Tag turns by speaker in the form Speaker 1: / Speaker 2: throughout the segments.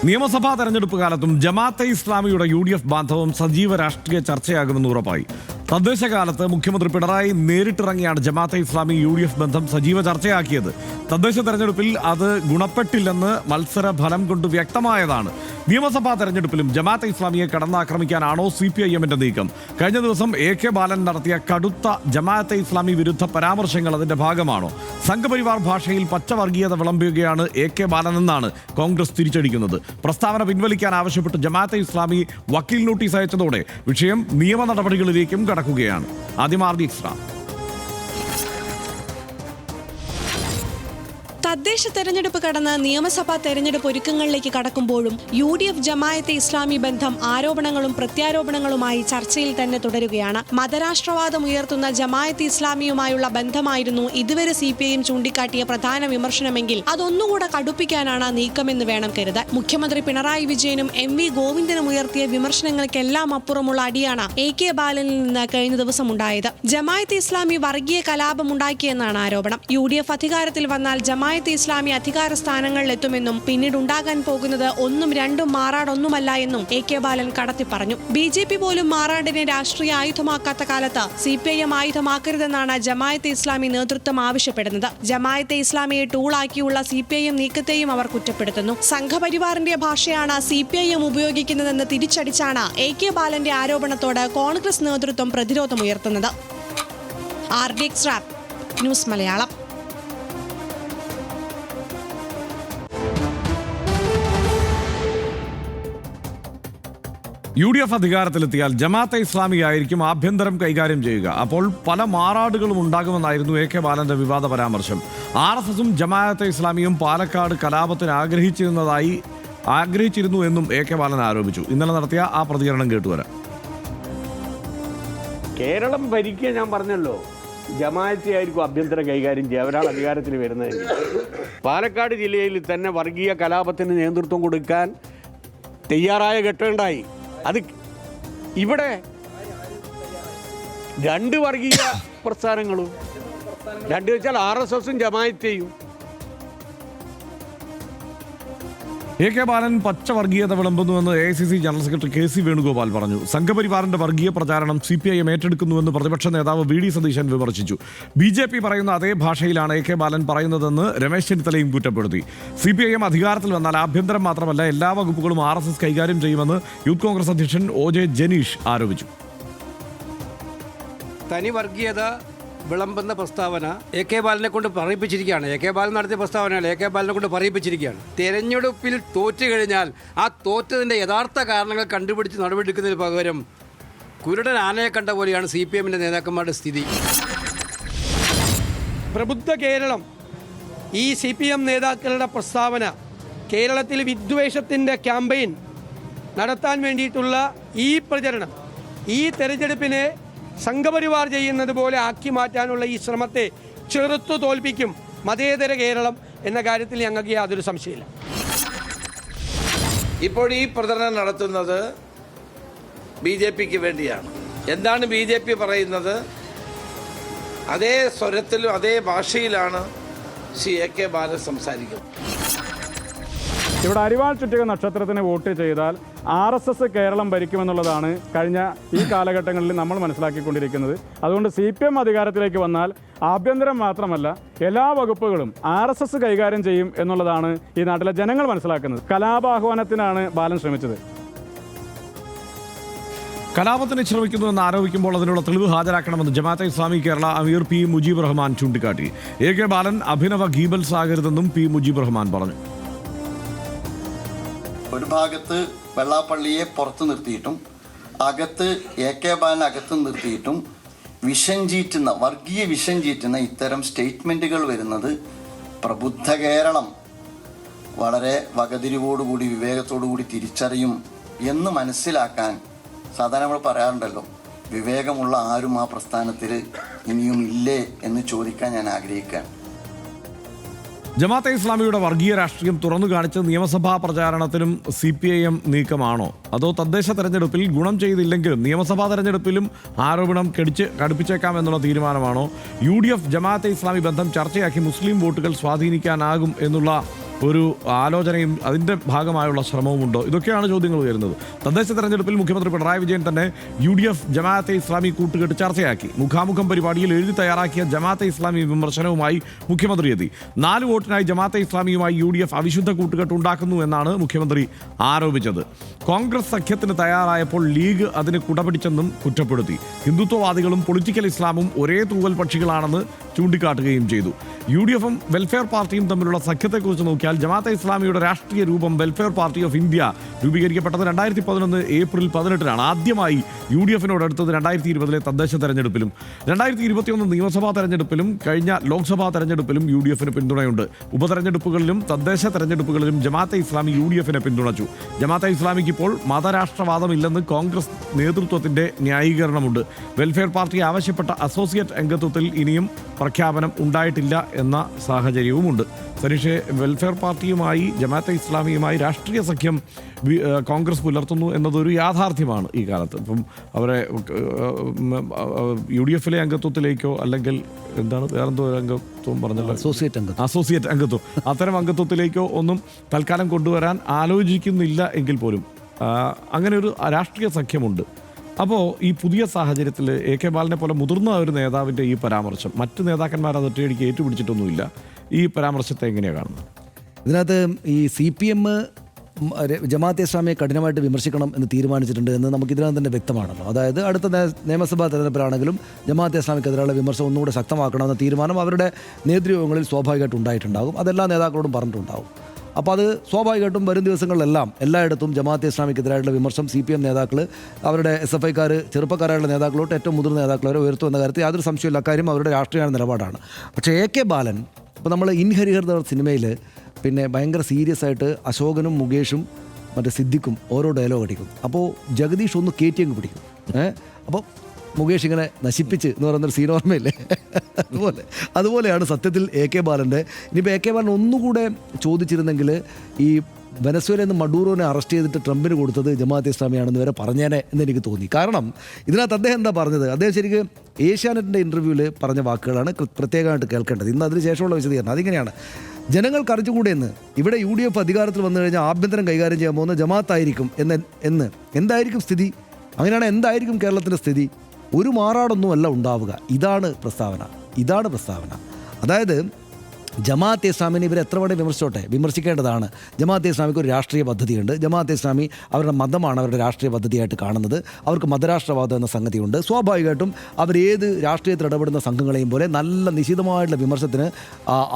Speaker 1: നിയമസഭാ തെരഞ്ഞെടുപ്പ് കാലത്തും ജമാഅത്തെ ഇസ്ലാമിയുടെ UDF ബാന്ധവം സജീവ രാഷ്ട്രീയ ചർച്ചയാകുമെന്ന് ഉറപ്പായി. തദ്ദേശകാലത്ത് മുഖ്യമന്ത്രി പിണറായി നേരിട്ടിറങ്ങിയാണ് ജമാഅത്തെ ഇസ്ലാമി UDF ബന്ധം സജീവ ചർച്ചയാക്കിയത്. തദ്ദേശ തെരഞ്ഞെടുപ്പിൽ അത് ഗുണപ്പെട്ടില്ലെന്ന് മത്സര ഫലം കൊണ്ട് വ്യക്തമായതാണ്. നിയമസഭാ തെരഞ്ഞെടുപ്പിലും ജമാഅത്തെ ഇസ്ലാമിയെ കടന്നാക്രമിക്കാനാണോ CPIMന്റെ നീക്കം? കഴിഞ്ഞ ദിവസം AK ബാലൻ നടത്തിയ കടുത്ത ജമാഅത്തെ ഇസ്ലാമി വിരുദ്ധ പരാമർശങ്ങൾ അതിന്റെ ഭാഗമാണോ? സംഘപരിവാർ ഭാഷയിൽ പച്ചവർഗീയത വിളമ്പുകയാണ് AK ബാലൻ എന്നാണ് കോൺഗ്രസ് തിരിച്ചടിക്കുന്നത്. പ്രസ്താവന പിൻവലിക്കാൻ ആവശ്യപ്പെട്ട് ജമാഅത്തെ ഇസ്ലാമി വക്കീൽ നോട്ടീസ് അയച്ചതോടെ വിഷയം നിയമ നടപടികളിലേക്കും കടക്കുകയാണ്. ആദ്യം RD ഇസ്ലാം.
Speaker 2: തദ്ദേശ തെരഞ്ഞെടുപ്പ് കടന്ന് നിയമസഭാ തെരഞ്ഞെടുപ്പ് ഒരുക്കങ്ങളിലേക്ക് കടക്കുമ്പോഴും UDF ജമാഅത്തെ ഇസ്ലാമി ബന്ധം ആരോപണങ്ങളും പ്രത്യാരോപണങ്ങളുമായി ചർച്ചയിൽ തന്നെ തുടരുകയാണ്. മതരാഷ്ട്രവാദം ഉയർത്തുന്ന ജമാഅത്തെ ഇസ്ലാമിയുമായുള്ള ബന്ധമായിരുന്നു ഇതുവരെ CPIM ചൂണ്ടിക്കാട്ടിയ പ്രധാന വിമർശനമെങ്കിൽ അതൊന്നുകൂടെ കടുപ്പിക്കാനാണ് നീക്കമെന്ന് വേണം കരുതാൻ. മുഖ്യമന്ത്രി പിണറായി വിജയനും MV ഗോവിന്ദനും ഉയർത്തിയ വിമർശനങ്ങൾക്കെല്ലാം അപ്പുറമുള്ള അടിയാണ് AK ബാലനിൽ നിന്ന് കഴിഞ്ഞ ദിവസം ഉണ്ടായത്. ജമാഅത്തെ ഇസ്ലാമി വർഗീയ കലാപമുണ്ടാക്കിയെന്നാണ് ആരോപണം. UDF അധികാരത്തിൽ വന്നാൽ ജമാഅത്തെ ഇസ്ലാമി അധികാര സ്ഥാനങ്ങളിലെത്തുമെന്നും പിന്നീട് ഉണ്ടാകാൻ പോകുന്നത് ഒന്നും രണ്ടും മാറാടൊന്നുമല്ല എന്നും AK ബാലൻ കടത്തി പറഞ്ഞു. BJP പോലും മാറാടിനെ രാഷ്ട്രീയ ആയുധമാക്കാത്ത കാലത്ത് CPIM ആയുധമാക്കരുതെന്നാണ് ജമാഅത്തെ ഇസ്ലാമി നേതൃത്വം ആവശ്യപ്പെടുന്നത്. ജമാഅത്തെ ഇസ്ലാമിയെ ടൂളാക്കിയുള്ള CPIM നീക്കത്തെയും അവർ കുറ്റപ്പെടുത്തുന്നു. സംഘപരിവാറിന്റെ ഭാഷയാണ് CPIM ഉപയോഗിക്കുന്നതെന്ന് തിരിച്ചടിച്ചാണ് AK ബാലന്റെ ആരോപണത്തോട് കോൺഗ്രസ് നേതൃത്വം പ്രതിരോധമുയർത്തുന്നത്. RD ഇസ്ലാം, ന്യൂസ് മലയാളം.
Speaker 1: UDF അധികാരത്തിലെത്തിയാൽ ജമാഅത്തെ ഇസ്ലാമി ആയിരിക്കും ആഭ്യന്തരം കൈകാര്യം ചെയ്യുക. അപ്പോൾ പല മാറാടുകളും ഉണ്ടാകുമെന്നായിരുന്നു AK ബാലന്റെ വിവാദ പരാമർശം. RSSും ജമാഅത്തെ ഇസ്ലാമിയും പാലക്കാട് കലാപത്തിന് ആഗ്രഹിച്ചിരുന്നു എന്നും AK ബാലൻ ആരോപിച്ചു. ഇന്നലെ നടത്തിയ ആ പ്രതികരണം കേട്ടുവരാം.
Speaker 3: കേരളം ഭരിക്കുക ഞാൻ പറഞ്ഞല്ലോ, ജമാഅത്തെ ആയിരിക്കും ആഭ്യന്തരം കൈകാര്യം ചെയ്യുക. അവരാണ് അധികാരത്തിൽ വരുന്നതെങ്കിൽ പാലക്കാട് ജില്ലയിൽ തന്നെ വർഗീയ കലാപത്തിന് നേതൃത്വം കൊടുക്കാൻ തയ്യാറായ ഘട്ടമുണ്ടായി. അത് ഇവിടെ രണ്ട് വർഗീയ പ്രസ്ഥാനങ്ങളും, രണ്ട് വെച്ചാൽ RSSും ജമാഅത്തെയും.
Speaker 1: AK ബാലൻ പച്ചവർഗീയത വിളമ്പുന്നുവെന്ന് AICC general secretary KC Venugopal പറഞ്ഞു. സംഘപരിവാറിന്റെ വർഗീയ പ്രചാരണം CPIM ഏറ്റെടുക്കുന്നുവെന്ന് പ്രതിപക്ഷ നേതാവ് VD സതീശൻ വിമർശിച്ചു. BJP പറയുന്ന അതേ ഭാഷയിലാണ് AK ബാലൻ പറയുന്നതെന്ന് രമേശ് ചെന്നിത്തലയും കുറ്റപ്പെടുത്തി. CPIM അധികാരത്തിൽ വന്നാൽ ആഭ്യന്തരം മാത്രമല്ല എല്ലാ വകുപ്പുകളും RSS കൈകാര്യം ചെയ്യുമെന്ന് യൂത്ത് കോൺഗ്രസ് അധ്യക്ഷൻ OJ ജനീഷ് ആരോപിച്ചു.
Speaker 4: തനി വർഗീയത വിളമ്പുന്ന പ്രസ്താവന AK ബാലനെ കൊണ്ട് പറയിപ്പിച്ചിരിക്കുകയാണ്. AK ബാലൻ നടത്തിയ പ്രസ്താവനയല്ല, AK ബാലനെ കൊണ്ട് പറയിപ്പിച്ചിരിക്കുകയാണ്. തെരഞ്ഞെടുപ്പിൽ തോറ്റു കഴിഞ്ഞാൽ ആ തോറ്റതിൻ്റെ യഥാർത്ഥ കാരണങ്ങൾ കണ്ടുപിടിച്ച് നടപടിയെടുക്കുന്നതിന് പകരം കുരുടൻ ആനയെ കണ്ട പോലെയാണ് CPIMന്റെ നേതാക്കന്മാരുടെ സ്ഥിതി.
Speaker 5: പ്രബുദ്ധ കേരളം, ഈ CPM നേതാക്കളുടെ പ്രസ്താവന കേരളത്തിൽ വിദ്വേഷത്തിൻ്റെ ക്യാമ്പയിൻ നടത്താൻ വേണ്ടിയിട്ടുള്ള ഈ പ്രചരണം, ഈ തെരഞ്ഞെടുപ്പിനെ സംഘപരിവാർ ചെയ്യുന്നത് പോലെ ആക്കി മാറ്റാനുള്ള ഈ ശ്രമത്തെ ചെറുത്തു തോൽപ്പിക്കും മതേതര കേരളം എന്ന കാര്യത്തിൽ ഞങ്ങൾക്ക് യാതൊരു സംശയമില്ല.
Speaker 6: ഇപ്പോൾ ഈ പ്രചരണം നടത്തുന്നത് BJPക്ക് വേണ്ടിയാണ്. എന്താണ് BJP പറയുന്നത്? അതേ സ്വരത്തിലും അതേ ഭാഷയിലാണ് AK ബാലൻ സംസാരിക്കുന്നത്.
Speaker 7: ഇവിടെ അരിവാൾ ചുറ്റിക നക്ഷത്രത്തിന് വോട്ട് ചെയ്താൽ RSS കേരളം ഭരിക്കുമെന്നുള്ളതാണ് കഴിഞ്ഞ ഈ കാലഘട്ടങ്ങളിൽ നമ്മൾ മനസ്സിലാക്കിക്കൊണ്ടിരിക്കുന്നത്. അതുകൊണ്ട് CPM അധികാരത്തിലേക്ക് വന്നാൽ ആഭ്യന്തരം മാത്രമല്ല എല്ലാ വകുപ്പുകളും RSS കൈകാര്യം ചെയ്യും എന്നുള്ളതാണ് ഈ നാട്ടിലെ ജനങ്ങൾ മനസ്സിലാക്കുന്നത്. കലാപാഹ്വാനത്തിനാണ് ബാലൻ ശ്രമിച്ചത്.
Speaker 1: കലാപത്തിന് ശ്രമിക്കുന്നുവെന്ന് ആരോപിക്കുമ്പോൾ അതിനുള്ള തെളിവ് ഹാജരാക്കണമെന്ന് ജമാഅത്തെ ഇസ്ലാമി കേരള അമീർ P മുജീബ് റഹ്മാൻ ചൂണ്ടിക്കാട്ടി. AK ബാലൻ അഭിനവ ഗീബൽസ് ആകരുതെന്നും P മുജീബ് റഹ്മാൻ പറഞ്ഞു.
Speaker 8: ഒരു ഭാഗത്ത് വെള്ളാപ്പള്ളിയെ പുറത്ത് നിർത്തിയിട്ടും അകത്ത് AK ബാലൻ അകത്ത് നിർത്തിയിട്ടും വർഗീയ വിഷം ചീറ്റുന്ന ഇത്തരം സ്റ്റേറ്റ്മെൻറ്റുകൾ വരുന്നത് പ്രബുദ്ധ കേരളം വളരെ വകതിരിവോടുകൂടി വിവേകത്തോടുകൂടി തിരിച്ചറിയും എന്ന് മനസ്സിലാക്കാൻ സാധാരണ നമ്മൾ പറയാറുണ്ടല്ലോ, വിവേകമുള്ള ആരും ആ പ്രസ്ഥാനത്തിൽ ഇനിയും ഇല്ലേ എന്ന് ചോദിക്കാൻ ഞാൻ ആഗ്രഹിക്കുകയാണ്.
Speaker 1: ജമാഅത്തെ ഇസ്ലാമിയുടെ വർഗീയ രാഷ്ട്രീയം തുറന്നു കാണിച്ച് നിയമസഭാ പ്രചാരണത്തിനും CPIM നീക്കമാണോ? അതോ തദ്ദേശ തെരഞ്ഞെടുപ്പിൽ ഗുണം ചെയ്തില്ലെങ്കിലും നിയമസഭാ തെരഞ്ഞെടുപ്പിലും ആരോപണം കടുപ്പിച്ചേക്കാം എന്നുള്ള തീരുമാനമാണോ? UDF ജമാഅത്തെ ഇസ്ലാമി ബന്ധം ചർച്ചയാക്കി മുസ്ലിം വോട്ടുകൾ സ്വാധീനിക്കാനാകും എന്നുള്ള ഒരു ആലോചനയും അതിൻ്റെ ഭാഗമായുള്ള ശ്രമവുമുണ്ടോ? ഇതൊക്കെയാണ് ചോദ്യങ്ങൾ ഉയരുന്നത്. തദ്ദേശ തെരഞ്ഞെടുപ്പിൽ മുഖ്യമന്ത്രി പിണറായി വിജയൻ തന്നെ UDF ജമാഅത്തെ ഇസ്ലാമി കൂട്ടുകെട്ട് ചർച്ചയാക്കി. മുഖാമുഖം പരിപാടിയിൽ എഴുതി തയ്യാറാക്കിയ ജമാഅത്തെ ഇസ്ലാമി വിമർശനവുമായി മുഖ്യമന്ത്രി എത്തി. 4 വോട്ടിനായി ജമാഅത്തെ ഇസ്ലാമിയുമായി UDF അവിശുദ്ധ കൂട്ടുകെട്ട് ഉണ്ടാക്കുന്നു എന്നാണ് മുഖ്യമന്ത്രി ആരോപിച്ചത്. കോൺഗ്രസ് സഖ്യത്തിന് തയ്യാറായപ്പോൾ ലീഗ് അതിന് കുടപിടിച്ചെന്നും കുറ്റപ്പെടുത്തി. ഹിന്ദുത്വവാദികളും പൊളിറ്റിക്കൽ ഇസ്ലാമും ഒരേ തൂവൽ പക്ഷികളാണെന്ന് ചൂണ്ടിക്കാട്ടുകയും ചെയ്തു. UDFും വെൽഫെയർ പാർട്ടിയും തമ്മിലുള്ള സഖ്യത്തെക്കുറിച്ച് നോക്കിയാൽ ജമാഅത്തെ ഇസ്ലാമിയുടെ രാഷ്ട്രീയ രൂപം വെൽഫെയർ പാർട്ടി ഓഫ് ഇന്ത്യ രൂപീകരിക്കപ്പെട്ടത് 2011 ഏപ്രിൽ 18-നാണ്. ആദ്യമായി UDFിനോടടുത്തത് 2020 തദ്ദേശ തെരഞ്ഞെടുപ്പിലും 2021 നിയമസഭാ തെരഞ്ഞെടുപ്പിലും കഴിഞ്ഞ ലോക്സഭാ തെരഞ്ഞെടുപ്പിലും UDFിന് പിന്തുണയുണ്ട്. ഉപതെരഞ്ഞെടുപ്പുകളിലും തദ്ദേശ തെരഞ്ഞെടുപ്പുകളിലും ജമാഅത്തെ ഇസ്ലാമി UDFിനെ പിന്തുണച്ചു. ജമാഅത്തെ ഇസ്ലാമിക്ക് ഇപ്പോൾ മതരാഷ്ട്രവാദമില്ലെന്ന് കോൺഗ്രസ് നേതൃത്വത്തിന്റെ ന്യായീകരണമുണ്ട്. വെൽഫെയർ പാർട്ടി ആവശ്യപ്പെട്ട അസോസിയേറ്റ് അംഗത്വത്തിൽ ഇനിയും പ്രഖ്യാപനം ഉണ്ടായിട്ടില്ല എന്ന സാഹചര്യവുമുണ്ട്. സനീഷെ, വെൽഫെയർ പാർട്ടിയുമായി ജമാഅത്തെ ഇസ്ലാമിയുമായി രാഷ്ട്രീയ സഖ്യം കോൺഗ്രസ് പുലർത്തുന്നു എന്നതൊരു യാഥാർത്ഥ്യമാണ് ഈ കാലത്ത്. ഇപ്പം അവരെ UDFിലെ അംഗത്വത്തിലേക്കോ അല്ലെങ്കിൽ എന്താണ് വേറെന്തോ അംഗത്വം പറഞ്ഞല്ലോ, അസോസിയേറ്റ് അംഗത്വം, അത്തരം അംഗത്വത്തിലേക്കോ ഒന്നും തൽക്കാലം കൊണ്ടുവരാൻ ആലോചിക്കുന്നില്ല എങ്കിൽ പോലും അങ്ങനെ ഒരു രാഷ്ട്രീയ സഖ്യമുണ്ട്. അപ്പോൾ ഈ പുതിയ സാഹചര്യത്തിൽ AK ബാലനെ പോലെ മുതിർന്ന ഒരു നേതാവിൻ്റെ ഈ പരാമർശം മറ്റ് നേതാക്കന്മാർ അത് ഒറ്റയടിക്ക് ഏറ്റുപിടിച്ചിട്ടൊന്നുമില്ല. ഈ പരാമർശത്തെ എങ്ങനെയാണ് കാണുന്നത്?
Speaker 9: ഇതിനകത്ത് ഈ CPM ജമാഅത്തെ ഇസ്ലാമിയെ കഠിനമായിട്ട് വിമർശിക്കണം എന്ന് തീരുമാനിച്ചിട്ടുണ്ട് എന്ന് നമുക്ക് ഇതിനകം തന്നെ വ്യക്തമാണല്ലോ. അതായത് അടുത്ത നിയമസഭാ തെരഞ്ഞെടുപ്പിലാണെങ്കിലും ജമാഅത്തെ ഇസ്ലാമിക്കെതിരെയുള്ള വിമർശനം ഒന്നുകൂടെ ശക്തമാക്കണമെന്ന തീരുമാനം അവരുടെ നേതൃയോഗങ്ങളിൽ സ്വാഭാവികമായിട്ട് ഉണ്ടായിട്ടുണ്ടാകും. അതെല്ലാ നേതാക്കളോടും പറഞ്ഞിട്ടുണ്ടാകും. അപ്പോൾ അത് സ്വാഭാവികമായിട്ടും വരും ദിവസങ്ങളിലെല്ലാം എല്ലായിടത്തും ജമാഅത്തെ ഇസ്ലാമിക്കെതിരായിട്ടുള്ള വിമർശനം CPM നേതാക്കൾ അവരുടെ SFIക്കാർ ചെറുപ്പക്കാരായുള്ള നേതാക്കളോട്ട് ഏറ്റവും മുതിർന്ന നേതാക്കളെ ഉയർത്തുമെന്ന കാര്യത്തിൽ യാതൊരു സംശയമില്ല. അക്കാര്യം അവരുടെ രാഷ്ട്രീയ നിലപാടാണ്. പക്ഷേ AK ബാലൻ ഇപ്പോൾ നമ്മൾ ഇൻ ഹരിഹർ സിനിമയിൽ പിന്നെ ഭയങ്കര സീരിയസ് ആയിട്ട് അശോകനും മുകേഷും മറ്റേ സിദ്ദിഖും ഓരോ ഡയലോഗ് അടിക്കും. അപ്പോൾ ജഗദീഷ് ഒന്ന് കയറ്റിയങ്ങ് പിടിക്കും. അപ്പോൾ മുകേഷ് ഇങ്ങനെ നശിപ്പിച്ച് എന്ന് പറയുന്നൊരു സീൻ ഓർമ്മയില്ലേ? അതുപോലെയാണ് സത്യത്തിൽ AK ബാലൻ്റെ. ഇനിയിപ്പോൾ AK ബാലൻ ഒന്നുകൂടെ ചോദിച്ചിരുന്നെങ്കിൽ ഈ വെനസ്വേലയിൽ നിന്ന് മഡൂറോനെ അറസ്റ്റ് ചെയ്തിട്ട് ട്രംപിന് കൊടുത്തത് ജമാഅത്തെ ഇസ്ലാമിയാണെന്ന് വരെ പറഞ്ഞേനെ എന്ന് എനിക്ക് തോന്നി. കാരണം ഇതിനകത്ത് അദ്ദേഹം എന്താ പറഞ്ഞത്? അദ്ദേഹം ശരിക്കും ഏഷ്യാനെറ്റിൻ്റെ ഇൻ്റർവ്യൂവിൽ പറഞ്ഞ വാക്കുകളാണ് പ്രത്യേകമായിട്ട് കേൾക്കേണ്ടത്. ഇന്ന് അതിന് ശേഷമുള്ള വിശദീകരണം അതിങ്ങനെയാണ്: ജനങ്ങൾക്ക് അറിഞ്ഞുകൂടെയെന്ന് ഇവിടെ UDF അധികാരത്തിൽ വന്നു കഴിഞ്ഞാൽ ആഭ്യന്തരം കൈകാര്യം ചെയ്യാൻ പോകുന്ന ജമാഅത്തായിരിക്കും എന്ന് എന്തായിരിക്കും സ്ഥിതി? അങ്ങനെയാണ് എന്തായിരിക്കും കേരളത്തിൻ്റെ സ്ഥിതി? ഒരു മാറാടൊന്നുമല്ല ഉണ്ടാവുക. ഇതാണ് പ്രസ്താവന. അതായത് ജമാഅത്തെ ഇസ്ലാമിനെ ഇവർ എത്ര വേണേൽ വിമർശിക്കേണ്ടതാണ്. ജമാഅത്തെ ഇസ്ലാമിക്ക് ഒരു രാഷ്ട്രീയ പദ്ധതിയുണ്ട്. ജമാഅത്തെ ഇസ്ലാമി അവരുടെ മതമാണ് അവരുടെ രാഷ്ട്രീയ പദ്ധതിയായിട്ട് കാണുന്നത്. അവർക്ക് മതരാഷ്ട്രവാദം എന്ന സംഗതിയുണ്ട്. സ്വാഭാവികമായിട്ടും അവരേത് രാഷ്ട്രീയത്തിൽ ഇടപെടുന്ന സംഘങ്ങളെയും പോലെ നല്ല നിശിതമായിട്ടുള്ള വിമർശനത്തിന്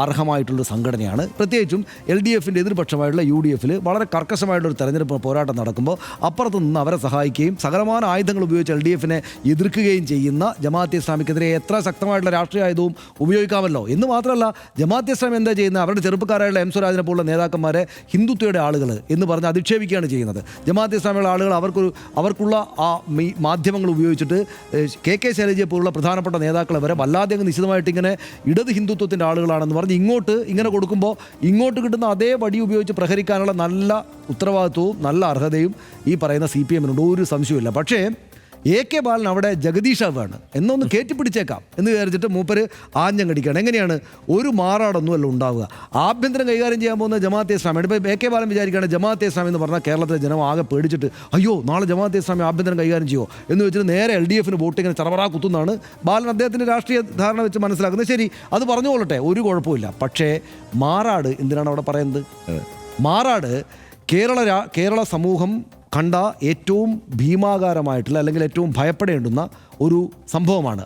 Speaker 9: അർഹമായിട്ടുള്ളൊരു സംഘടനയാണ്. പ്രത്യേകിച്ചും LDFിൻ്റെ എതിർപക്ഷമായിട്ടുള്ള UDFിൽ വളരെ കർക്കശമായിട്ടുള്ളൊരു തെരഞ്ഞെടുപ്പ് പോരാട്ടം നടക്കുമ്പോൾ അപ്പുറത്ത് നിന്ന് അവരെ സഹായിക്കുകയും സകലമാന ആയുധങ്ങൾ ഉപയോഗിച്ച് LDFിനെ എതിർക്കുകയും ചെയ്യുന്ന ജമാഅത്തെ ഇസ്ലാമിക്കെതിരെ എത്ര ശക്തമായിട്ടുള്ള രാഷ്ട്രീയ ആയുധവും ഉപയോഗിക്കാമല്ലോ. എന്ന് മാത്രമല്ല, ജമാഅത്തെ ഇസ്ലാം എന്താ ചെയ്യുന്നത്? അവരുടെ ചെറുപ്പക്കാരായുള്ള M സ്വരാജിനെ പോലുള്ള നേതാക്കന്മാരെ ഹിന്ദുത്വയുടെ ആളുകൾ എന്ന് പറഞ്ഞ് അധിക്ഷേപിക്കുകയാണ് ചെയ്യുന്നത്. ജമാഅത്തെ ഇസ്ലാമിയുള്ള ആളുകൾ അവർക്കുള്ള ആ മാധ്യമങ്ങൾ ഉപയോഗിച്ചിട്ട് KK ശൈലജയെ പോലുള്ള പ്രധാനപ്പെട്ട നേതാക്കളെ വരെ വല്ലാതെ അങ്ങ് നിശ്ചിതമായിട്ട് ഇങ്ങനെ ഇടത് ഹിന്ദുത്വത്തിൻ്റെ ആളുകളാണെന്ന് പറഞ്ഞ് ഇങ്ങനെ കൊടുക്കുമ്പോൾ ഇങ്ങോട്ട് കിട്ടുന്ന അതേ വടി ഉപയോഗിച്ച് പ്രഹരിക്കാനുള്ള നല്ല ഉത്തരവാദിത്വവും നല്ല അർഹതയും ഈ പറയുന്ന CPMനുണ്ട്, ഒരു സംശയമില്ല. പക്ഷേ AK ബാലൻ അവിടെ ജഗദീഷാവാണ് എന്നൊന്ന് കയറ്റിപ്പിടിച്ചേക്കാം എന്ന് വിചാരിച്ചിട്ട് മൂപ്പര് ആഞ്ഞങ്ങടിക്കുകയാണ്. എങ്ങനെയാണ്? ഒരു മാറാടൊന്നുമല്ല ഉണ്ടാവുക. ആഭ്യന്തരം കൈകാര്യം ചെയ്യാൻ പോകുന്ന ജമാഅത്തെ ഇസ്ലാമിയാണ്. ഇപ്പോൾ AK ബാലൻ വിചാരിക്കുകയാണ് ജമാഅത്തെ ഇസ്ലാമി എന്ന് പറഞ്ഞാൽ കേരളത്തിലെ ജനം ആകെ പേടിച്ചിട്ട് അയ്യോ നാളെ ജമാഅത്തെ ഇസ്ലാമി ആഭ്യന്തരം കൈകാര്യം ചെയ്യുമോ എന്ന് വെച്ചിട്ട് നേരെ LDFിന് വോട്ട് ഇങ്ങനെ ചറവറാ കുത്തുന്നതാണ് ബാലൻ അദ്ദേഹത്തിൻ്റെ രാഷ്ട്രീയ ധാരണ വെച്ച് മനസ്സിലാക്കുന്നത്. ശരി, അത് പറഞ്ഞുകൊള്ളട്ടെ, ഒരു കുഴപ്പമില്ല. പക്ഷേ മാറാട് എന്തിനാണ് അവിടെ പറയുന്നത്? മാറാട് കേരള സമൂഹം കണ്ട ഏറ്റവും ഭീമാകാരമായിട്ടുള്ള അല്ലെങ്കിൽ ഏറ്റവും ഭയപ്പെടേണ്ടുന്ന ഒരു സംഭവമാണ്.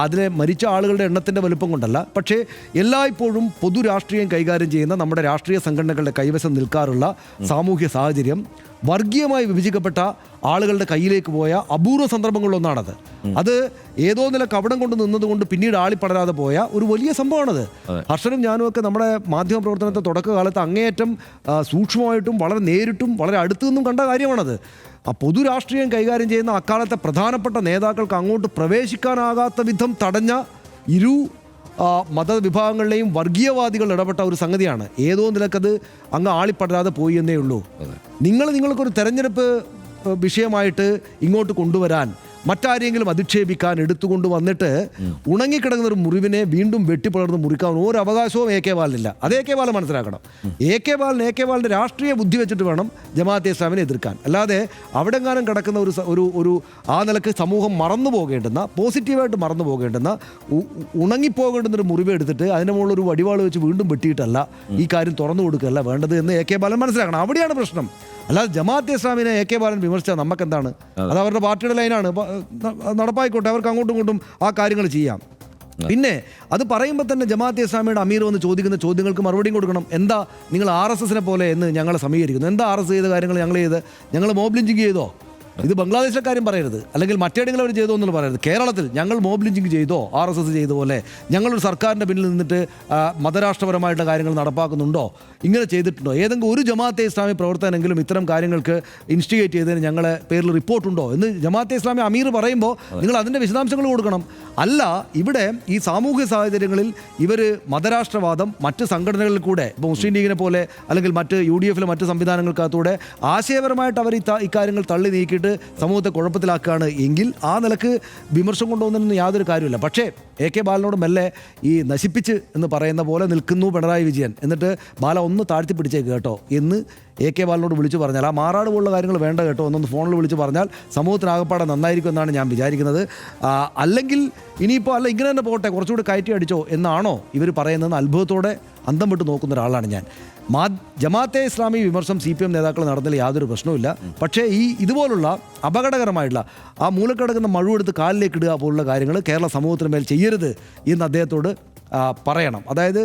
Speaker 9: അതിലെ മരിച്ച ആളുകളുടെ എണ്ണത്തിൻ്റെ വലുപ്പം കൊണ്ടല്ല, പക്ഷേ എല്ലായ്പ്പോഴും പൊതു രാഷ്ട്രീയം കൈകാര്യം ചെയ്യുന്ന നമ്മുടെ രാഷ്ട്രീയ സംഘടനകളുടെ കൈവശം നിൽക്കാറുള്ള സാമൂഹ്യ സാഹചര്യം വർഗീയമായി വിഭജിക്കപ്പെട്ട ആളുകളുടെ കയ്യിലേക്ക് പോയ അപൂർവ സന്ദർഭങ്ങളിലൊന്നാണത്. അത് ഏതോ നില കവടം കൊണ്ട് നിന്നതുകൊണ്ട് പിന്നീട് ആളിപ്പടരാതെ പോയ ഒരു വലിയ സംഭവമാണത്. ഹർഷനും ഞാനും ഒക്കെ നമ്മുടെ മാധ്യമ പ്രവർത്തനത്തെ തുടക്കകാലത്ത് അങ്ങേയറ്റം സൂക്ഷ്മമായിട്ടും വളരെ നേരിട്ടും വളരെ അടുത്തു നിന്നും കണ്ട കാര്യമാണത്. ആ പൊതു രാഷ്ട്രീയം കൈകാര്യം ചെയ്യുന്ന അക്കാലത്തെ പ്രധാനപ്പെട്ട നേതാക്കൾക്ക് അങ്ങോട്ട് പ്രവേശിക്കാനാകാത്ത വിധം തടഞ്ഞ ഇരു മതവിഭാഗങ്ങളിലെയും വർഗീയവാദികൾ ഇടപെട്ട ഒരു സംഗതിയാണ്. ഏതോ നിലക്കത് അങ്ങ് ആളിപ്പടരാതെ പോയി എന്നേ ഉള്ളൂ. നിങ്ങൾക്കൊരു തെരഞ്ഞെടുപ്പ് വിഷയമായിട്ട് ഇങ്ങോട്ട് കൊണ്ടുവരാൻ മറ്റാരെങ്കിലും അധിക്ഷേപിക്കാൻ എടുത്തുകൊണ്ട് വന്നിട്ട് ഉണങ്ങിക്കിടക്കുന്ന ഒരു മുറിവിനെ വീണ്ടും വെട്ടിപ്പിളർന്ന് മുറിക്കാൻ ഒരു അവകാശവും AK ബാലനില്ല. അത് AK ബാലൻ മനസ്സിലാക്കണം. AK ബാലൻ്റെ രാഷ്ട്രീയ ബുദ്ധി വെച്ചിട്ട് വേണം ജമാഅത്തെ ഇസ്ലാമിനെ എതിർക്കാൻ. അല്ലാതെ അവിടെങ്ങാനും കിടക്കുന്ന ഒരു ആ നിലക്ക് സമൂഹം മറന്നു പോകേണ്ടുന്ന, പോസിറ്റീവായിട്ട് മറന്നു പോകേണ്ടുന്ന, ഉണങ്ങിപ്പോകേണ്ടുന്നൊരു മുറിവ് എടുത്തിട്ട് അതിൻ്റെ മുകളിൽ ഒരു വടിവാൾ വെച്ച് വീണ്ടും വെട്ടിയിട്ടല്ല ഈ കാര്യം തുറന്നു കൊടുക്കുകയല്ല വേണ്ടത് എന്ന് AK ബാലൻ മനസ്സിലാക്കണം. അവിടെയാണ് പ്രശ്നം. അല്ലാതെ ജമാഅത്തെ ഇസ്ലാമിനെ AK ബാലൻ വിമർശിച്ചാൽ നമുക്കെന്താണ്? അത് അവരുടെ പാർട്ടിയുടെ ലൈനാണ്, നടപ്പായിക്കോട്ടെ, അവർക്ക് അങ്ങോട്ടും ഇങ്ങോട്ടും ആ കാര്യങ്ങൾ ചെയ്യാം. പിന്നെ അത് പറയുമ്പോൾ തന്നെ ജമാഅത്തെ ഇസ്ലാമിയുടെ അമീർ വന്ന് ചോദിക്കുന്ന ചോദ്യങ്ങൾക്ക് മറുപടിയും കൊടുക്കണം. എന്താ നിങ്ങൾ RSSനെ പോലെ എന്ന് ഞങ്ങളെ സമീകരിക്കുന്നു? എന്താ RSS ചെയ്ത കാര്യങ്ങൾ ഞങ്ങൾ മോബ് ലിഞ്ചിങ് ചെയ്തോ? ഇത് ബംഗ്ലാദേശിലെ കാര്യം പറയരുത്, അല്ലെങ്കിൽ മറ്റേടെങ്കിലും അവർ ചെയ്തോ എന്നുള്ളത് പറയരുത്. കേരളത്തിൽ ഞങ്ങൾ മോബ് ലിഞ്ചിങ് ചെയ്തോ RSS ചെയ്ത പോലെ? ഞങ്ങളൊരു സർക്കാരിൻ്റെ പിന്നിൽ നിന്നിട്ട് മതരാഷ്ട്രപരമായിട്ടുള്ള കാര്യങ്ങൾ നടപ്പാക്കുന്നുണ്ടോ? ഇങ്ങനെ ചെയ്തിട്ടുണ്ടോ? ഏതെങ്കിലും ഒരു ജമാഅത്തെ ഇസ്ലാമി പ്രവർത്തനെങ്കിലും ഇത്തരം കാര്യങ്ങൾക്ക് ഇൻസ്റ്റിഗേറ്റ് ചെയ്തതിന് ഞങ്ങളെ പേരിൽ റിപ്പോർട്ടുണ്ടോ എന്ന് ജമാഅത്തെ ഇസ്ലാമി അമീർ പറയുമ്പോൾ നിങ്ങൾ അതിൻ്റെ വിശദാംശങ്ങൾ കൊടുക്കണം. അല്ല, ഇവിടെ ഈ സാമൂഹ്യ സാഹചര്യങ്ങളിൽ ഇവർ മതരാഷ്ട്രവാദം മറ്റ് സംഘടനകളിൽ കൂടെ, ഇപ്പോൾ മുസ്ലിം ലീഗിനെ പോലെ അല്ലെങ്കിൽ മറ്റ് UDF മറ്റ് സംവിധാനങ്ങൾക്കകത്തൂടെ ആശയപരമായിട്ട് അവർ ഇക്കാര്യങ്ങൾ തള്ളി നീക്കിയിട്ട് സമൂഹത്തെ കുഴപ്പത്തിലാക്കുകയാണ് എങ്കിൽ ആ നിലക്ക് വിമർശനം കൊണ്ടുപോകുന്നതിന് യാതൊരു കാര്യമില്ല. പക്ഷേ AK ബാലനോട് മെല്ലെ ഈ നശിപ്പിച്ച് എന്ന് പറയുന്ന പോലെ നിൽക്കുന്നു പിണറായി വിജയൻ. എന്നിട്ട് ബാല ഒന്ന് താഴ്ത്തി പിടിച്ചേക്ക് കേട്ടോ എന്ന് AK ബാലനോട് വിളിച്ചു പറഞ്ഞാൽ, ആ മാറാട് പോലുള്ള കാര്യങ്ങൾ വേണ്ട കേട്ടോ എന്നൊന്ന് ഫോണിൽ വിളിച്ച് പറഞ്ഞാൽ സമൂഹത്തിനാകപ്പാടെ നന്നായിരിക്കും എന്നാണ് ഞാൻ വിചാരിക്കുന്നത്. അല്ലെങ്കിൽ ഇനിയിപ്പോൾ അല്ല ഇങ്ങനെ തന്നെ പോട്ടെ, കുറച്ചുകൂടി കയറ്റി അടിച്ചോ എന്നാണോ ഇവർ പറയുന്നതെന്ന് അത്ഭുതത്തോടെ അന്തം വിട്ട് നോക്കുന്ന ഒരാളാണ് ഞാൻ. ജമാഅത്തെ ഇസ്ലാമി വിമർശനം CPM നേതാക്കൾ നടന്നതിൽ യാതൊരു പ്രശ്നവുമില്ല. പക്ഷേ ഇതുപോലുള്ള അപകടകരമായിട്ടുള്ള ആ മൂലക്കിടക്കുന്ന മഴുവെടുത്ത് കാലിലേക്ക് ഇടുക പോലുള്ള കാര്യങ്ങൾ കേരള സമൂഹത്തിന് മേൽ ചെയ്യരുത് എന്ന് അദ്ദേഹത്തോട് പറയണം. അതായത്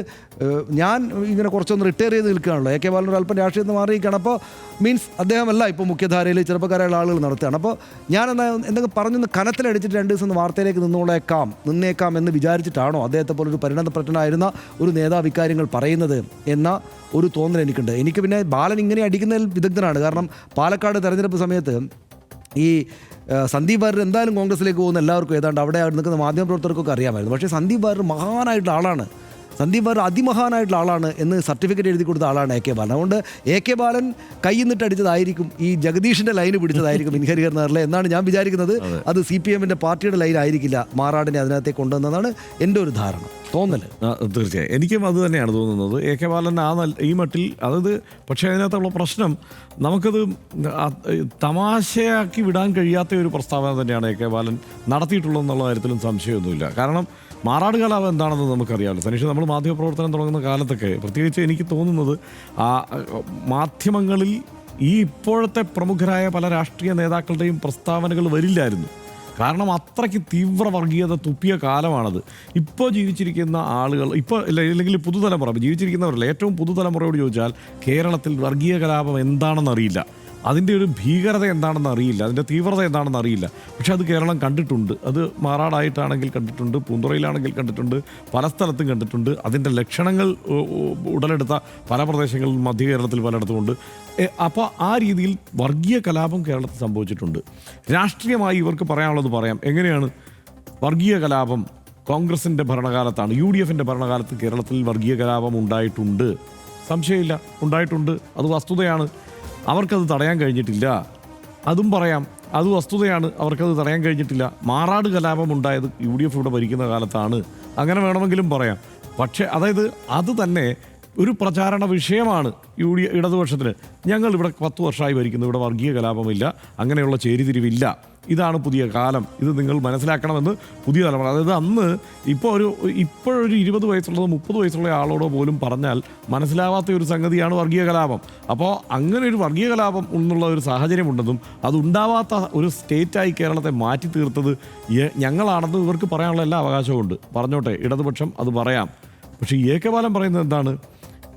Speaker 9: ഞാൻ ഇങ്ങനെ കുറച്ചൊന്ന് റിട്ടയർ ചെയ്ത് നിൽക്കുകയാണല്ലോ, AK ബാലൻ അല്പം രാഷ്ട്രീയത്തിൽ മാറിയിരിക്കുകയാണ്. അപ്പോൾ മീൻസ് അദ്ദേഹമല്ല ഇപ്പോൾ മുഖ്യധാരയിൽ ചെറുപ്പക്കാരായുള്ള ആളുകൾ നടത്തുകയാണ്. അപ്പോൾ ഞാൻ എന്തെങ്കിലും പറഞ്ഞൊന്ന് കനത്തിലടിച്ചിട്ട് 2 ദിവസം വാർത്തയിലേക്ക് നിന്നേക്കാം എന്ന് വിചാരിച്ചിട്ടാണോ അദ്ദേഹത്തെ പോലൊരു പരിണതപ്രജ്ഞനായിരുന്ന ഒരു നേതാവ് ഇക്കാര്യങ്ങൾ പറയുന്നത് എന്ന ഒരു തോന്നൽ എനിക്കുണ്ട്. എനിക്ക് പിന്നെ ബാലൻ ഇങ്ങനെ അടിക്കുന്നതിൽ വിദഗ്ധനാണ്. കാരണം പാലക്കാട് തെരഞ്ഞെടുപ്പ് സമയത്ത് ഈ സന്ദീപ് വാര്യർ എന്തായാലും കോൺഗ്രസിലേക്ക് പോകുന്ന എല്ലാവർക്കും ഏതാണ്ട് അവിടെ നിൽക്കുന്ന മാധ്യമപ്രവർത്തകർക്കൊക്കെ അറിയാമായിരുന്നു. പക്ഷേ സന്ദീപ് വാര്യർ മഹാനായിട്ടുള്ള ആളാണ്, സന്ദീപ് വാര്യർ അതിമഹാനായിട്ടുള്ള ആളാണ് എന്ന് സർട്ടിഫിക്കറ്റ് എഴുതി കൊടുത്ത ആളാണ് AK ബാലൻ. അതുകൊണ്ട് AK ബാലൻ കൈന്നിട്ട് അടിച്ചതായിരിക്കും, ഈ ജഗദീഷിൻ്റെ ലൈന് പിടിച്ചതായിരിക്കും ഇൻഹരിയർ നഗറിലെ എന്നാണ് ഞാൻ വിചാരിക്കുന്നത്. അത് CPMൻ്റെ പാർട്ടിയുടെ ലൈൻ ആയിരിക്കില്ല, മാറാടിനെ അതിനകത്തേക്ക് കൊണ്ടുവന്നതാണ് എൻ്റെ ഒരു ധാരണ, തോന്നൽ.
Speaker 1: തീർച്ചയായും എനിക്കും അത് തന്നെയാണ് തോന്നുന്നത്. AK ബാലൻ ഈ മട്ടിൽ അതായത്, പക്ഷേ അതിനകത്തുള്ള പ്രശ്നം നമുക്കത് തമാശയാക്കി വിടാൻ കഴിയാത്ത ഒരു പ്രസ്താവന തന്നെയാണ് AK ബാലൻ നടത്തിയിട്ടുള്ളതെന്നുള്ള കാര്യത്തിലും സംശയമൊന്നുമില്ല. കാരണം മാറാട് കലാപം എന്താണെന്ന് നമുക്കറിയാമല്ലോ സനീഷ്. നമ്മൾ മാധ്യമപ്രവർത്തനം തുടങ്ങുന്ന കാലത്തൊക്കെ പ്രത്യേകിച്ച് എനിക്ക് തോന്നുന്നത് മാധ്യമങ്ങളിൽ ഈ ഇപ്പോഴത്തെ പ്രമുഖരായ പല രാഷ്ട്രീയ നേതാക്കളുടെയും പ്രസ്താവനകൾ വരില്ലായിരുന്നു. കാരണം അത്രയ്ക്ക് തീവ്ര വർഗീയത തുപ്പിയ കാലമാണത്. ഇപ്പോൾ ജീവിച്ചിരിക്കുന്ന ആളുകൾ, ഇപ്പോൾ അല്ലെങ്കിൽ പുതുതലമുറ ജീവിച്ചിരിക്കുന്നവരല്ല, ഏറ്റവും പുതുതലമുറയോട് ചോദിച്ചാൽ കേരളത്തിൽ വർഗീയ കലാപം എന്താണെന്നറിയില്ല, അതിൻ്റെ ഒരു ഭീകരത എന്താണെന്ന് അറിയില്ല, അതിൻ്റെ തീവ്രത എന്താണെന്ന് അറിയില്ല. പക്ഷെ അത് കേരളം കണ്ടിട്ടുണ്ട്. അത് മാറാടായിട്ടാണെങ്കിൽ കണ്ടിട്ടുണ്ട്, പൂന്തുറയിലാണെങ്കിൽ കണ്ടിട്ടുണ്ട്, പല സ്ഥലത്തും കണ്ടിട്ടുണ്ട്. അതിൻ്റെ ലക്ഷണങ്ങൾ ഉടലെടുത്ത പല പ്രദേശങ്ങളിൽ മധ്യ കേരളത്തിൽ പലയിടത്തുമുണ്ട്. അപ്പോൾ ആ രീതിയിൽ വർഗീയ കലാപം കേരളത്തിൽ സംഭവിച്ചിട്ടുണ്ട്. രാഷ്ട്രീയമായി ഇവർക്ക് പറയാനുള്ളത് പറയാം. എങ്ങനെയാണ് വർഗീയ കലാപം? കോൺഗ്രസിൻ്റെ ഭരണകാലത്താണ്, UDFൻ്റെ ഭരണകാലത്ത് കേരളത്തിൽ വർഗീയ കലാപം ഉണ്ടായിട്ടുണ്ട്, സംശയമില്ല, ഉണ്ടായിട്ടുണ്ട്. അത് വസ്തുതയാണ്. അവർക്കത് തടയാൻ കഴിഞ്ഞിട്ടില്ല, അതും പറയാം, അത് വസ്തുതയാണ്. അവർക്കത് തടയാൻ കഴിഞ്ഞിട്ടില്ല. മാറാട് കലാപം ഉണ്ടായത് UDF ഇവിടെ ഭരിക്കുന്ന കാലത്താണ്, അങ്ങനെ വേണമെങ്കിലും പറയാം. പക്ഷേ അതായത് അത് തന്നെ ഒരു പ്രചാരണ വിഷയമാണ് ഇടതുപക്ഷത്തിന്. ഞങ്ങൾ ഇവിടെ 10 വർഷമായി ഭരിക്കുന്നു, ഇവിടെ വർഗീയ കലാപമില്ല, അങ്ങനെയുള്ള ചേരിതിരിവില്ല, ഇതാണ് പുതിയ കാലം, ഇത് നിങ്ങൾ മനസ്സിലാക്കണമെന്ന് പുതിയ തലമുറ, അതായത് അന്ന് ഇപ്പോഴൊരു 20 വയസ്സുള്ളതോ 30 വയസ്സുള്ള ആളോടോ പോലും പറഞ്ഞാൽ മനസ്സിലാവാത്ത ഒരു സംഗതിയാണ് വർഗീയ കലാപം. അപ്പോൾ അങ്ങനെ ഒരു വർഗീയ കലാപം എന്നുള്ള ഒരു സാഹചര്യമുണ്ടെന്നും അതുണ്ടാവാത്ത ഒരു സ്റ്റേറ്റായി കേരളത്തെ മാറ്റി തീർത്തത് ഞങ്ങളാണെന്ന് ഇവർക്ക് പറയാനുള്ള എല്ലാ അവകാശമുണ്ട്. പറഞ്ഞോട്ടെ, ഇടതുപക്ഷം അത് പറയാം. പക്ഷേ AK ബാലൻ പറയുന്നത് എന്താണ്?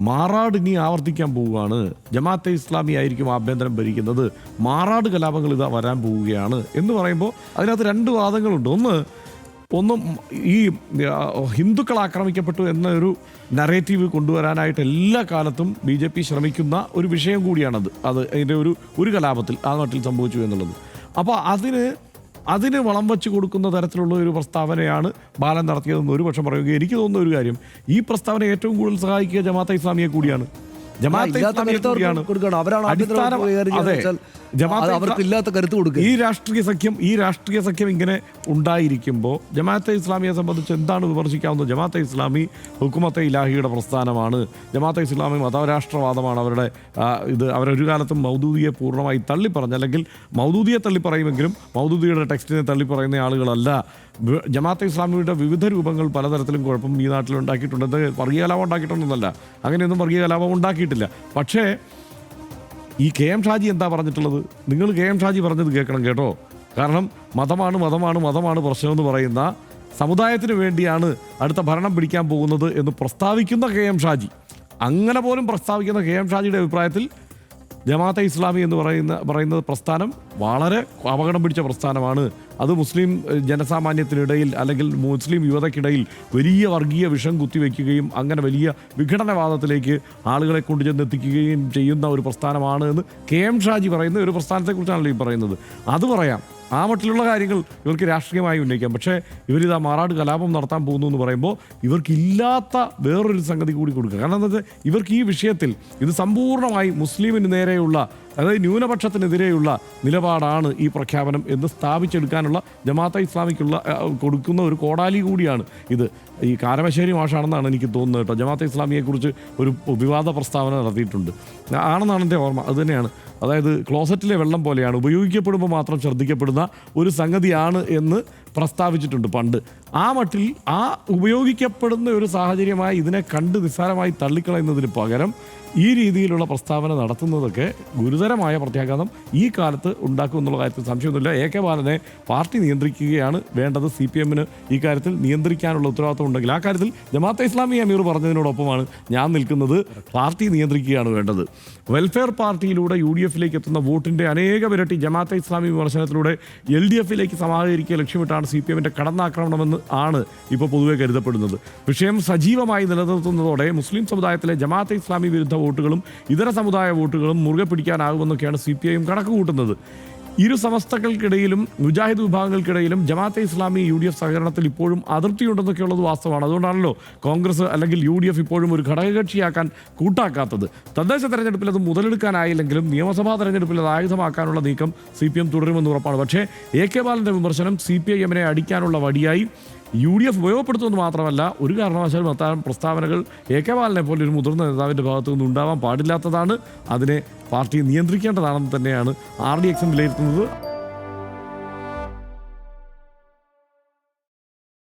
Speaker 1: മാറാട് ഇനി ആവർത്തിക്കാൻ പോവുകയാണ്, ജമാഅത്തെ ഇസ്ലാമി ആയിരിക്കും ആഭ്യന്തരം ഭരിക്കുന്നത്, മാറാട് കലാപങ്ങൾ ഇതാ വരാൻ പോവുകയാണ് എന്ന് പറയുമ്പോൾ അതിനകത്ത് 2 വാദങ്ങളുണ്ട്. ഒന്നും ഈ ഹിന്ദുക്കൾ ആക്രമിക്കപ്പെട്ടു എന്നൊരു നറേറ്റീവ് കൊണ്ടുവരാനായിട്ട് എല്ലാ കാലത്തും BJP ശ്രമിക്കുന്ന ഒരു വിഷയം കൂടിയാണത്. അതിൻ്റെ ഒരു കലാപത്തിൽ ആ നാട്ടിൽ സംഭവിച്ചു എന്നുള്ളത്. അപ്പോൾ അതിന് വളം വെച്ച് കൊടുക്കുന്ന തരത്തിലുള്ള ഒരു പ്രസ്താവനയാണ് ബാലൻ നടത്തിയതെന്ന് ഒരു പക്ഷം പറയുക. എനിക്ക് തോന്നുന്ന ഒരു കാര്യം, ഈ പ്രസ്താവന ഏറ്റവും കൂടുതൽ സഹായിക്കുക ജമാഅത്തെ ഇസ്ലാമിയെ കൂടിയാണ്. ജമാഅത്തെ
Speaker 9: ഇല്ലാത്ത
Speaker 1: ഇസ്ലാമിയെ
Speaker 9: കരുത്ത്
Speaker 1: കൂടിയാണ്
Speaker 9: അവർക്ക് കൊടുക്കണം. അവരാണ്
Speaker 1: അടിസ്ഥാന
Speaker 9: ആഭ്യന്തര കൈകാര്യം
Speaker 1: അതെ
Speaker 9: വെച്ചാൽ
Speaker 1: ജമാഅത്തെ
Speaker 9: അവർക്ക് ഇല്ലാത്ത കരുത്ത് കൊടുക്കുക.
Speaker 1: ഈ രാഷ്ട്രീയ സഖ്യം ഇങ്ങനെ ഉണ്ടായിരിക്കുമ്പോൾ ജമാഅത്തെ ഇസ്ലാമിയെ സംബന്ധിച്ച് എന്താണ് വിമർശിക്കാവുന്നത്? ജമാഅത്തെ ഇസ്ലാമി ഹുക്കുമത്തെ ഇലാഹിയുടെ പ്രസ്ഥാനമാണ്. ജമാഅത്തെ ഇസ്ലാമി മതരാഷ്ട്രവാദമാണ് അവരുടെ അവരൊരു കാലത്തും മൗദൂദിയെ പൂർണ്ണമായി തള്ളിപ്പറഞ്ഞ്, അല്ലെങ്കിൽ മൗദൂദിയെ തള്ളിപ്പറയുമെങ്കിലും മൗദൂദിയുടെ ടെക്സ്റ്റിനെ തള്ളിപ്പറയുന്ന ആളുകളല്ല. ജമാഅത്തെ ഇസ്ലാമിയുടെ വിവിധ രൂപങ്ങൾ പലതരത്തിലും കുഴപ്പം ഈ നാട്ടിൽ ഉണ്ടാക്കിയിട്ടുണ്ട്. വർഗീയ കലാപം ഉണ്ടാക്കിയിട്ടുണ്ടെന്നല്ല, അങ്ങനെയൊന്നും വർഗീയ കലാപം ഉണ്ടാക്കിയിട്ടില്ല. പക്ഷേ ഈ കെ എം ഷാജി എന്താ പറഞ്ഞിട്ടുള്ളത്? നിങ്ങൾ കെ എം ഷാജി പറഞ്ഞത് കേൾക്കണം കേട്ടോ. കാരണം മതമാണ് പ്രശ്നമെന്ന് പറയുന്ന സമുദായത്തിന് വേണ്ടിയാണ് അടുത്ത ഭരണം പിടിക്കാൻ പോകുന്നത് എന്ന് പ്രസ്താവിക്കുന്ന കെ എം ഷാജി, അങ്ങനെ പോലും പ്രസ്താവിക്കുന്ന കെ എം ഷാജിയുടെ അഭിപ്രായത്തിൽ ജമാഅത്തെ ഇസ്ലാമി എന്ന് പറയുന്നത് പ്രസ്ഥാനം വളരെ അപകടം പിടിച്ച പ്രസ്ഥാനമാണ്. അത് മുസ്ലിം ജനസാമാന്യത്തിനിടയിൽ അല്ലെങ്കിൽ മുസ്ലിം യുവതയ്ക്കിടയിൽ വലിയ വർഗീയ വിഷം കുത്തിവെക്കുകയും അങ്ങനെ വലിയ വിഘടനവാദത്തിലേക്ക് ആളുകളെ കൊണ്ടുചെന്നെത്തിക്കുകയും ചെയ്യുന്ന ഒരു പ്രസ്ഥാനമാണ് എന്ന് കെ എം ഷാജി പറയുന്ന ഒരു പ്രസ്ഥാനത്തെക്കുറിച്ചാണല്ലോ ഈ പറയുന്നത്. അത് പറയാം, ആ മട്ടിലുള്ള കാര്യങ്ങൾ ഇവർക്ക് രാഷ്ട്രീയമായി ഉന്നയിക്കാം. പക്ഷേ ഇവരിതാ മാറാട് കലാപം നടത്താൻ പോകുന്നു എന്ന് പറയുമ്പോൾ ഇവർക്കില്ലാത്ത വേറൊരു സംഗതി കൂടി കൊടുക്കുക. കാരണം എന്താ വെച്ചാൽ ഇവർക്ക് ഈ വിഷയത്തിൽ ഇത് സമ്പൂർണ്ണമായി മുസ്ലിമിന് നേരെയുള്ള, അതായത് ന്യൂനപക്ഷത്തിനെതിരെയുള്ള നിലപാടാണ് ഈ പ്രഖ്യാപനം എന്ന് സ്ഥാപിച്ചെടുക്കാനുള്ള ജമാഅത്തെ ഇസ്ലാമിക്കുള്ള കൊടുക്കുന്ന ഒരു കോടാലി കൂടിയാണ് ഇത്. ഈ കാരമശ്ശേരി മാഷാണെന്നാണ് എനിക്ക് തോന്നുന്നത് കേട്ടോ. ജമാഅത്തെ ഇസ്ലാമിയെക്കുറിച്ച് ഒരു വിവാദ പ്രസ്താവന നടത്തിയിട്ടുണ്ട് ആണെന്നാണ് എൻ്റെ ഓർമ്മ. അതുതന്നെയാണ്, അതായത് ക്ലോസറ്റിലെ വെള്ളം പോലെയാണ്, ഉപയോഗിക്കപ്പെടുമ്പോൾ മാത്രം ശ്രദ്ധിക്കപ്പെടുന്ന ഒരു സംഗതിയാണ് എന്ന് പ്രസ്താവിച്ചിട്ടുണ്ട് പണ്ട്. ആ മട്ടിൽ ആ ഉപയോഗിക്കപ്പെടുന്ന ഒരു സാഹചര്യമായി ഇതിനെ കണ്ട് നിസ്സാരമായി തള്ളിക്കളയുന്നതിന് പകരം ഈ രീതിയിലുള്ള പ്രസ്താവന നടത്തുന്നതൊക്കെ ഗുരുതരമായ പ്രത്യാഘാതം ഈ കാലത്ത് ഉണ്ടാക്കും എന്നുള്ള കാര്യത്തിൽ സംശയമൊന്നുമില്ല. എ കെ ബാലനെ പാർട്ടി നിയന്ത്രിക്കുകയാണ് വേണ്ടത്. CPM-ന് ഈ കാര്യത്തിൽ നിയന്ത്രിക്കാനുള്ള ഉത്തരവാദിത്വം ഉണ്ടെങ്കിൽ ആ കാര്യത്തിൽ ജമാഅത്തെ ഇസ്ലാമി അമീർ പറഞ്ഞതിനോടൊപ്പമാണ് ഞാൻ നിൽക്കുന്നത്. പാർട്ടി നിയന്ത്രിക്കുകയാണ് വേണ്ടത്. വെൽഫെയർ പാർട്ടിയിലൂടെ UDF-ലേക്ക് എത്തുന്ന വോട്ടിൻ്റെ അനേകം ഇരട്ടി ജമാഅത്തെ ഇസ്ലാമി വിമർശനത്തിലൂടെ LDF-ലേക്ക് സമാഹരിക്കുക ലക്ഷ്യമിട്ടാണ് CPM-ന്റെ കടന്നാക്രമണമെന്ന് ആണ് ഇപ്പോൾ പൊതുവെ കരുതപ്പെടുന്നത്. വിഷയം സജീവമായി നിലനിർത്തുന്നതോടെ മുസ്ലിം സമുദായത്തിലെ ജമാഅത്തെ ഇസ്ലാമി വിരുദ്ധ വോട്ടുകളും ഇതര സമുദായ വോട്ടുകളും മുറുകെ പിടിക്കാനാകുമെന്നൊക്കെയാണ് CPIM കണക്ക് കൂട്ടുന്നത്. ഇരു സമസ്തകൾക്കിടയിലും മുജാഹിദ് വിഭാഗങ്ങൾക്കിടയിലും ജമാഅത്തെ ഇസ്ലാമി UDF സഹകരണത്തിൽ ഇപ്പോഴും അതിർത്തിയുണ്ടെന്നൊക്കെയുള്ളത് വാസ്തവമാണ്. അതുകൊണ്ടാണല്ലോ കോൺഗ്രസ് അല്ലെങ്കിൽ UDF ഇപ്പോഴും ഒരു ഘടകകക്ഷിയാക്കാൻ കൂട്ടാക്കാത്തത്. തദ്ദേശ തെരഞ്ഞെടുപ്പിൽ അത് മുതലെടുക്കാനായില്ലെങ്കിലും നിയമസഭാ തെരഞ്ഞെടുപ്പിൽ അത് ആയുധമാക്കാനുള്ള നീക്കം CPM തുടരുമെന്ന് ഉറപ്പാണ്. പക്ഷേ എ കെ ബാലൻ്റെ വിമർശനം CPIM-നെ അടിക്കാനുള്ള വടിയായി UDF ഉപയോഗപ്പെടുത്തുമെന്ന് മാത്രമല്ല, ഒരു കാരണവശാലും അത്തരം പ്രസ്താവനകൾ എ കെ ബാലനെ പോലെ ഒരു മുതിർന്ന നേതാവിൻ്റെ ഭാഗത്തു നിന്ന് ഉണ്ടാവാൻ പാടില്ലാത്തതാണ്. അതിനെ പാർട്ടി നിയന്ത്രിക്കേണ്ടതാണെന്ന് തന്നെയാണ് RDX വിലയിരുത്തുന്നത്.